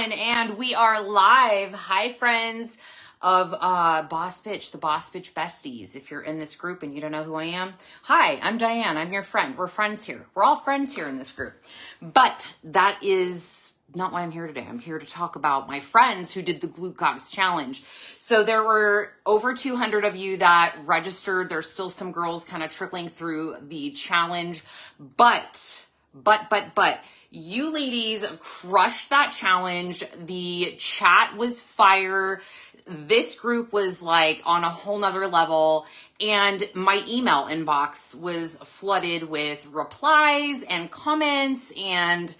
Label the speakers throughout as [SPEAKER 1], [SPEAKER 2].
[SPEAKER 1] everyone, and we are live. Hi, friends of Boss Bitch, the Boss Bitch Besties. If you're in this group and you don't know who I am, hi, I'm Diane. I'm your friend. We're friends here. We're all friends here in this group. But that is not why I'm here today. I'm here to talk about my friends who did the Glute Goddess Challenge. So there were over 200 of you that registered. There's still some girls kind of trickling through the challenge, but you ladies crushed that challenge. The chat was fire. This group was like on a whole nother level. And my email inbox was flooded with replies and comments, and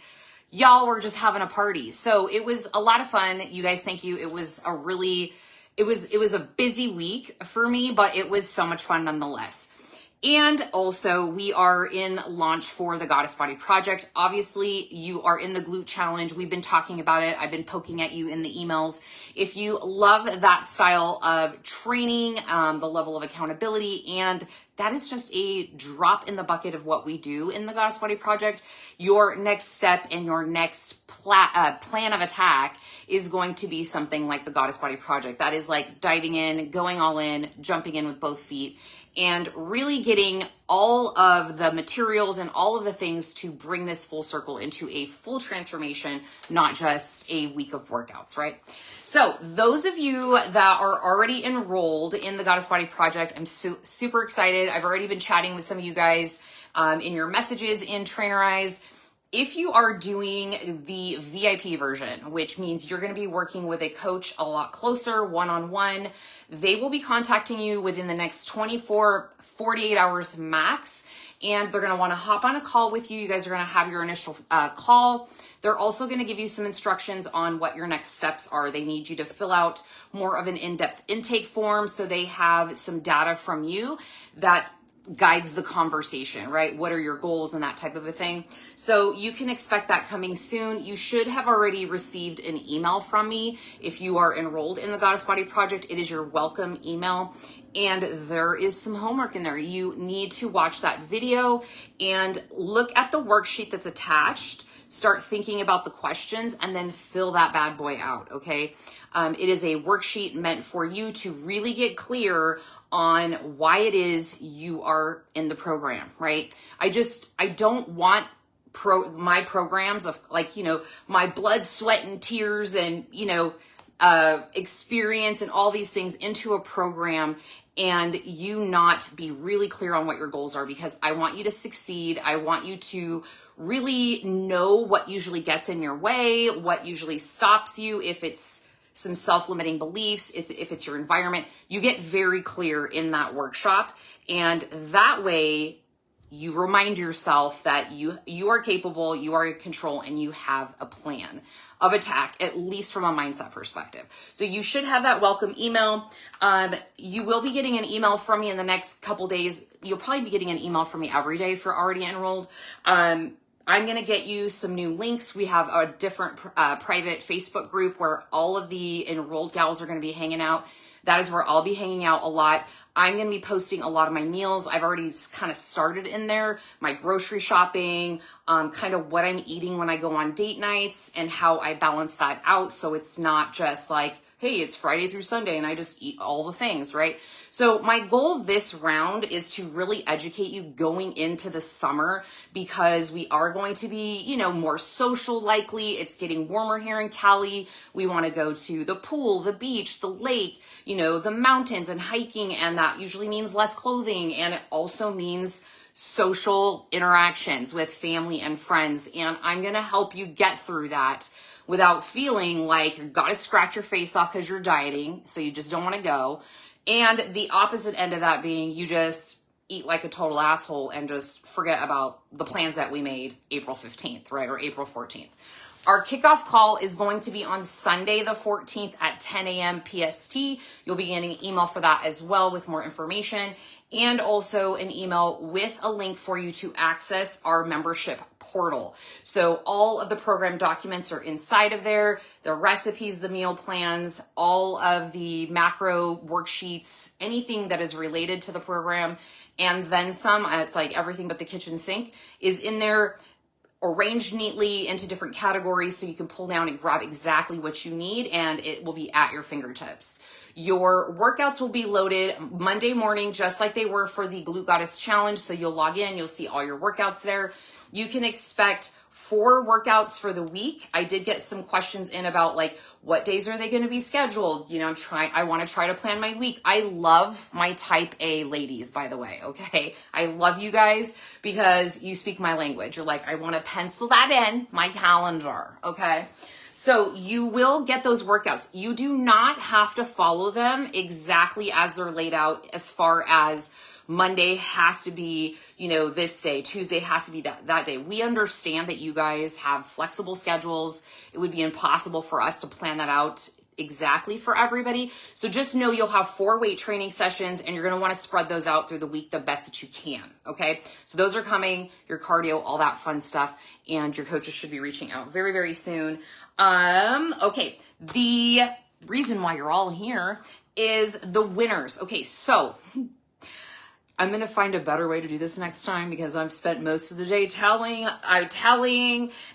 [SPEAKER 1] y'all were just having a party. So it was a lot of fun. You guys, thank you. It was a busy week for me, but it was so much fun nonetheless. And also, we are in launch for the Goddess Body Project. Obviously, you are in the Glute Challenge. We've been talking about it. I've been poking at you in the emails. If you love that style of training, the level of accountability, and that is just a drop in the bucket of what we do in the Goddess Body Project, your next step and your next plan of attack is going to be something like the Goddess Body Project. That is like diving in, going all in, jumping in with both feet, and really getting all of the materials and all of the things to bring this full circle into a full transformation, not just a week of workouts, right? So those of you that are already enrolled in the Goddess Body Project, I'm super excited. I've already been chatting with some of you guys in your messages in Trainerize. If you are doing the VIP version, which means you're going to be working with a coach a lot closer, one-on-one, they will be contacting you within the next 48 hours max, and they're going to want to hop on a call with you. You guys are going to have your initial call. They're also going to give you some instructions on what your next steps are. They need you to fill out more of an in-depth intake form, so they have some data from you that guides the conversation, right? What are your goals and that type of a thing. So you can expect that coming soon. You should have already received an email from me. If you are enrolled in the Goddess Body Project, it is your welcome email. And there is some homework in there. You need to watch that video and look at the worksheet that's attached. Start thinking about the questions and then fill that bad boy out, okay? It is a worksheet meant for you to really get clear on why it is you are in the program, right? I don't want my programs of like, my blood, sweat, and tears and, experience and all these things into a program and you not be really clear on what your goals are, because I want you to succeed. I want you to really know what usually gets in your way, what usually stops you. If it's some self-limiting beliefs, if it's your environment, you get very clear in that workshop. And that way you remind yourself that you are capable, you are in control, and you have a plan of attack, at least from a mindset perspective. So you should have that welcome email. You will be getting an email from me in the next couple days. You'll probably be getting an email from me every day if you're already enrolled. I'm going to get you some new links. We have a different private Facebook group where all of the enrolled gals are going to be hanging out. That is where I'll be hanging out a lot. I'm going to be posting a lot of my meals. I've already kind of started in there, my grocery shopping, kind of what I'm eating when I go on date nights and how I balance that out. So it's not just like, hey, it's Friday through Sunday and I just eat all the things, right? So my goal this round is to really educate you going into the summer, because we are going to be, more social likely. It's getting warmer here in Cali. We want to go to the pool, the beach, the lake, the mountains and hiking. And that usually means less clothing. And it also means social interactions with family and friends. And I'm going to help you get through that without feeling like you've got to scratch your face off because you're dieting, so you just don't want to go. And the opposite end of that being you just eat like a total asshole and just forget about the plans that we made April 15th, right? Or April 14th. Our kickoff call is going to be on Sunday the 14th at 10 a.m. PST. You'll be getting an email for that as well with more information, and also an email with a link for you to access our membership portal. So all of the program documents are inside of there, the recipes, the meal plans, all of the macro worksheets, anything that is related to the program, and then some. It's like everything but the kitchen sink is in there. arranged neatly into different categories so you can pull down and grab exactly what you need, and it will be at your fingertips. Your workouts will be loaded Monday morning, just like they were for the Glute Goddess Challenge. So you'll log in, you'll see all your workouts there. You can expect 4 workouts for the week. I did get some questions in about like, what days are they going to be scheduled? You know, I want to try to plan my week. I love my type A ladies, by the way. Okay. I love you guys because you speak my language. You're like, I want to pencil that in my calendar. Okay. So you will get those workouts. You do not have to follow them exactly as they're laid out, as far as Monday has to be, you know, this day, Tuesday has to be that day. We understand that you guys have flexible schedules. It would be impossible for us to plan that out exactly for everybody. So just know you'll have 4 weight training sessions, and you're going to want to spread those out through the week the best that you can. Okay. So those are coming, your cardio, all that fun stuff. And your coaches should be reaching out very, very soon. Okay. The reason why you're all here is the winners. Okay. So I'm going to find a better way to do this next time, because I've spent most of the day telling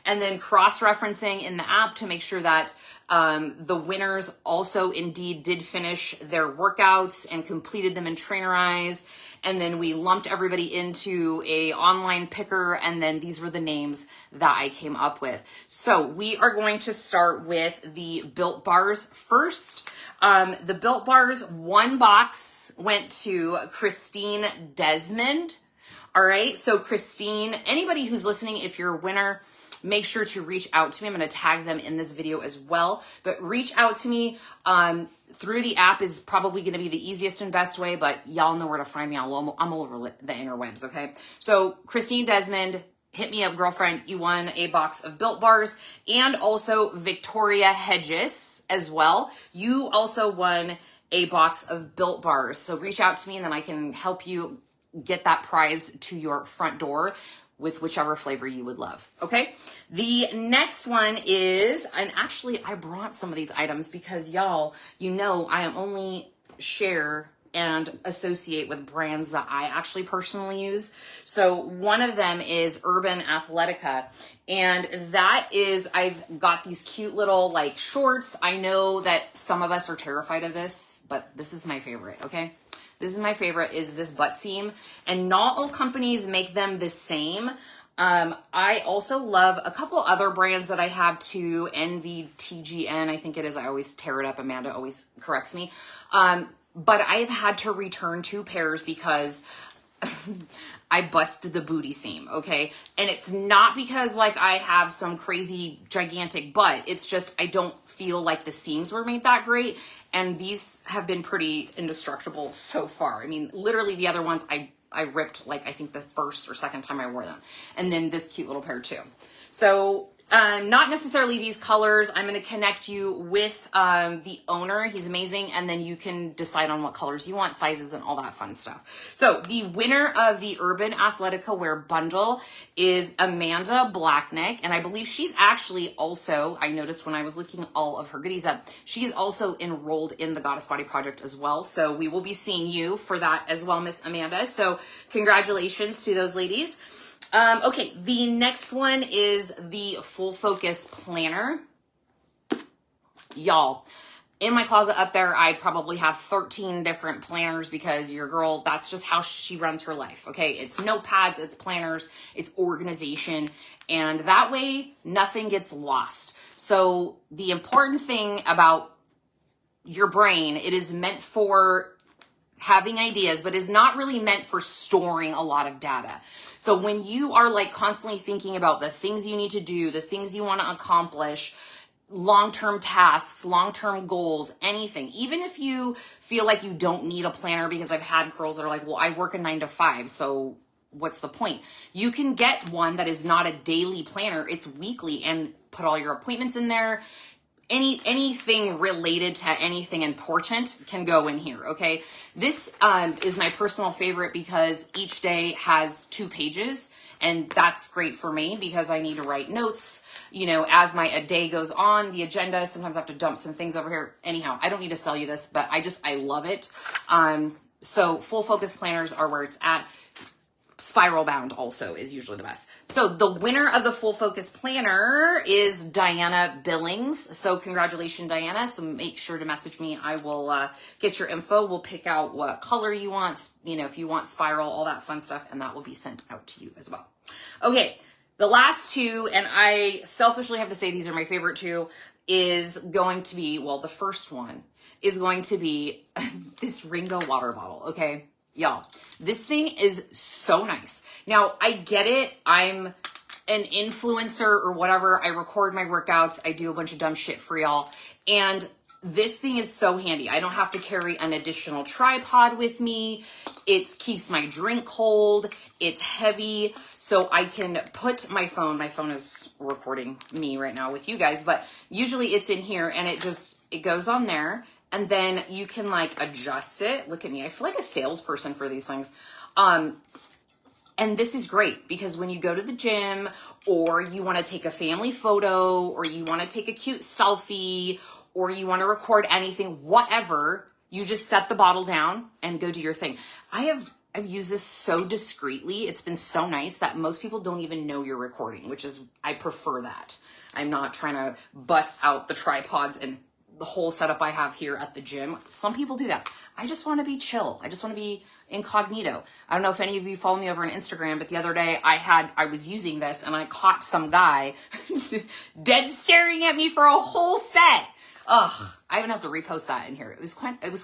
[SPEAKER 1] and then cross-referencing in the app to make sure that the winners also indeed did finish their workouts and completed them in Trainerize. And then we lumped everybody into a online picker, and then these were the names that I came up with. So we are going to start with the Built Bars first. The Built Bars, 1 box went to Christine Desmond. All right. So Christine, anybody who's listening, if you're a winner, make sure to reach out to me. I'm going to tag them in this video as well, but reach out to me. Through the app is probably going to be the easiest and best way, but y'all know where to find me. I'm all over the interwebs. Okay. So Christine Desmond, hit me up, girlfriend. You won a box of Built Bars, and also Victoria Hedges as well. You also won a box of Built Bars. So reach out to me, and then I can help you get that prize to your front door with whichever flavor you would love. Okay. The next one is, and actually I brought some of these items because y'all, you know, I am only share and associate with brands that I actually personally use. So one of them is Urban Athletica. And that is, I've got these cute little like shorts. I know that some of us are terrified of this, but this is my favorite. Okay. This is my favorite, is this butt seam, and not all companies make them the same. I also love a couple other brands that I have too. NVTGN, I think it is. I always tear it up. Amanda always corrects me. But I've had to return 2 pairs because I busted the booty seam. Okay. And it's not because like I have some crazy gigantic butt. It's just, I don't feel like the seams were made that great. And these have been pretty indestructible so far. I mean, literally the other ones I ripped like, I think the first or second time I wore them. And then this cute little pair too. So not necessarily these colors. I'm going to connect you with the owner. He's amazing. And then you can decide on what colors you want, sizes, and all that fun stuff. So the winner of the Urban Athletica Wear Bundle is Amanda Blackneck. And I believe she's actually also, I noticed when I was looking all of her goodies up, she's also enrolled in the Goddess Body Project as well. So we will be seeing you for that as well, Miss Amanda. So congratulations to those ladies. Okay, the next one is the Full Focus Planner. Y'all, in my closet up there, I probably have 13 different planners because your girl, that's just how she runs her life. Okay, it's notepads, it's planners, it's organization, and that way nothing gets lost. So the important thing about your brain, it is meant for having ideas, but is not really meant for storing a lot of data. So when you are like constantly thinking about the things you need to do, the things you want to accomplish, long-term tasks, long-term goals, anything, even if you feel like you don't need a planner, because I've had girls that are like, well, I work a 9 to 5, so what's the point? You can get one that is not a daily planner. It's weekly, and put all your appointments in there. Anything related to anything important can go in here. Okay. This is my personal favorite because each day has 2 pages, and that's great for me because I need to write notes, you know, as my day goes on, the agenda. Sometimes I have to dump some things over here. Anyhow, I don't need to sell you this, but I love it. So Full Focus planners are where it's at. spiral bound also is usually the best. So the winner of the Full Focus Planner is Diana Billings. So congratulations, Diana. So make sure to message me. I will get your info. We'll pick out what color you want, you know, if you want spiral, all that fun stuff, and that will be sent out to you as well. Okay, the last two, and I selfishly have to say these are my favorite two, is going to be, well, the first one is going to be this Ringo water bottle, okay? Y'all, this thing is so nice. Now, I get it. I'm an influencer or whatever. I record my workouts. I do a bunch of dumb shit for y'all. And this thing is so handy. I don't have to carry an additional tripod with me. It keeps my drink cold. It's heavy. So I can put my phone is recording me right now with you guys, but usually it's in here and it goes on there. And then you can like adjust it. Look at me. I feel like a salesperson for these things. And this is great because when you go to the gym or you want to take a family photo or you want to take a cute selfie or you want to record anything, whatever, you just set the bottle down and go do your thing. I've used this so discreetly. It's been so nice that most people don't even know you're recording, which is, I prefer that. I'm not trying to bust out the tripods and the whole setup I have here at the gym. Some people do that. I just want to be chill. I just want to be incognito. I don't know if any of you follow me over on Instagram, but the other day I was using this and I caught some guy dead staring at me for a whole set. Ugh, I even have to repost that in here. It was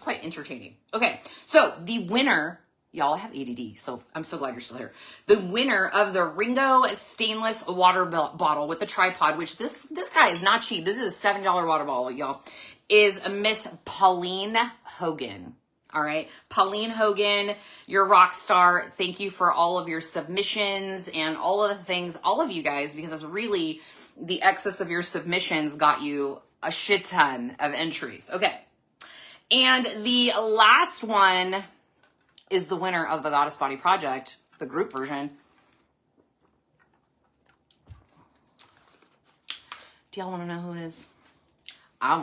[SPEAKER 1] quite entertaining. Okay, so the winner, y'all have ADD, so I'm so glad you're still here. The winner of the Ringo stainless water bottle with the tripod, which this guy is not cheap. This is a $7 water bottle, y'all, is Miss Pauline Hogan. All right, Pauline Hogan, you're a rock star. Thank you for all of your submissions and all of the things, all of you guys, because it's really the excess of your submissions got you a shit ton of entries. Okay, and the last one is the winner of the Goddess Body Project, the group version. Do y'all want to know who it is? I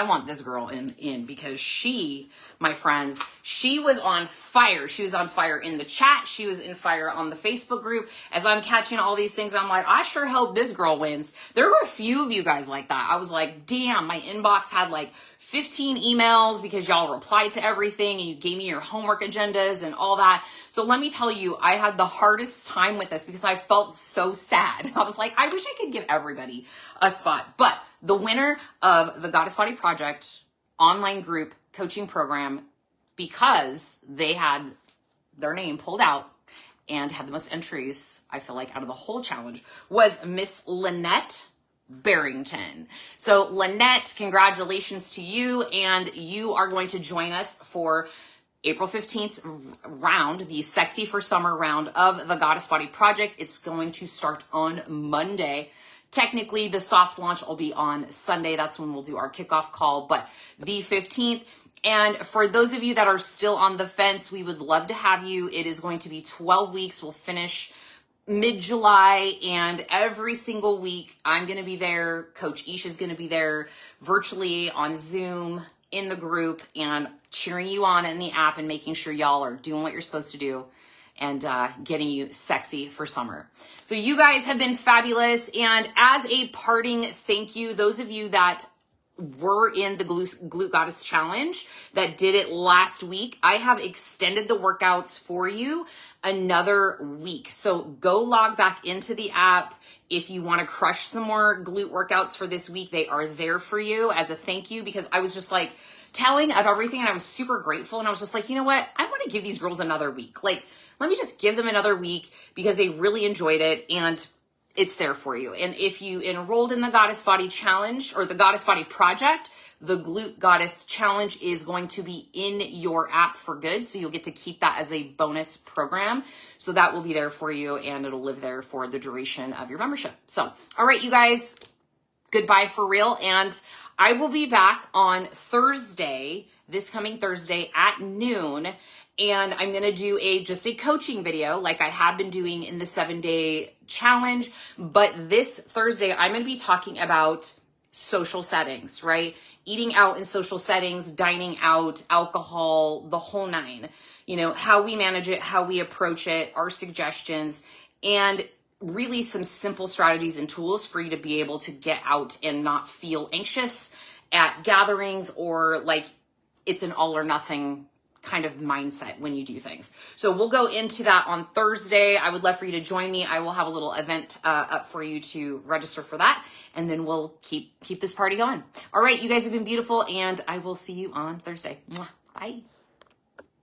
[SPEAKER 1] want this girl in because she, my friends, she was on fire. She was on fire in the chat. She was in fire on the Facebook group. As I'm catching all these things, I'm like, I sure hope this girl wins. There were a few of you guys like that. I was like, damn, my inbox had like 15 emails because y'all replied to everything and you gave me your homework agendas and all that. So let me tell you, I had the hardest time with this because I felt so sad. I was like, I wish I could give everybody a spot. But the winner of the Goddess Body Project online group coaching program, because they had their name pulled out and had the most entries, I feel like, out of the whole challenge, was Miss Lynette Barrington. So Lynette, congratulations to you, and you are going to join us for April 15th round, the Sexy for Summer round of the Goddess Body Project. It's going to start on Monday. Technically, the soft launch will be on Sunday. That's when we'll do our kickoff call, but the 15th. And for those of you that are still on the fence, we would love to have you. It is going to be 12 weeks. We'll finish mid-July, and every single week I'm going to be there. Coach Ish is going to be there virtually on Zoom in the group and cheering you on in the app and making sure y'all are doing what you're supposed to do and getting you sexy for summer. So you guys have been fabulous. And as a parting thank you, those of you that were in the Glute Goddess Challenge that did it last week, I have extended the workouts for you another week. So go log back into the app. If you want to crush some more glute workouts for this week, they are there for you as a thank you, because I was just like telling of everything and I was super grateful. And I was just like, you know what? I want to give these girls another week. Like, let me just give them another week because they really enjoyed it and it's there for you. And if you enrolled in the Goddess Body Challenge or the Goddess Body Project, the Glute Goddess Challenge is going to be in your app for good. So you'll get to keep that as a bonus program. So that will be there for you and it'll live there for the duration of your membership. So, all right, you guys, goodbye for real. And I will be back on Thursday, this coming Thursday at noon. And I'm going to do just a coaching video like I have been doing in the 7-day challenge. But this Thursday, I'm going to be talking about social settings, right? Eating out in social settings, dining out, alcohol, the whole nine. you know, how we manage it, how we approach it, our suggestions, and really some simple strategies and tools for you to be able to get out and not feel anxious at gatherings, or like it's an all or nothing kind of mindset when you do things. So we'll go into that on Thursday. I would love for you to join me. I will have a little event up for you to register for that, and then we'll keep this party going. All right, you guys have been beautiful, and I will see you on Thursday. Mwah. Bye.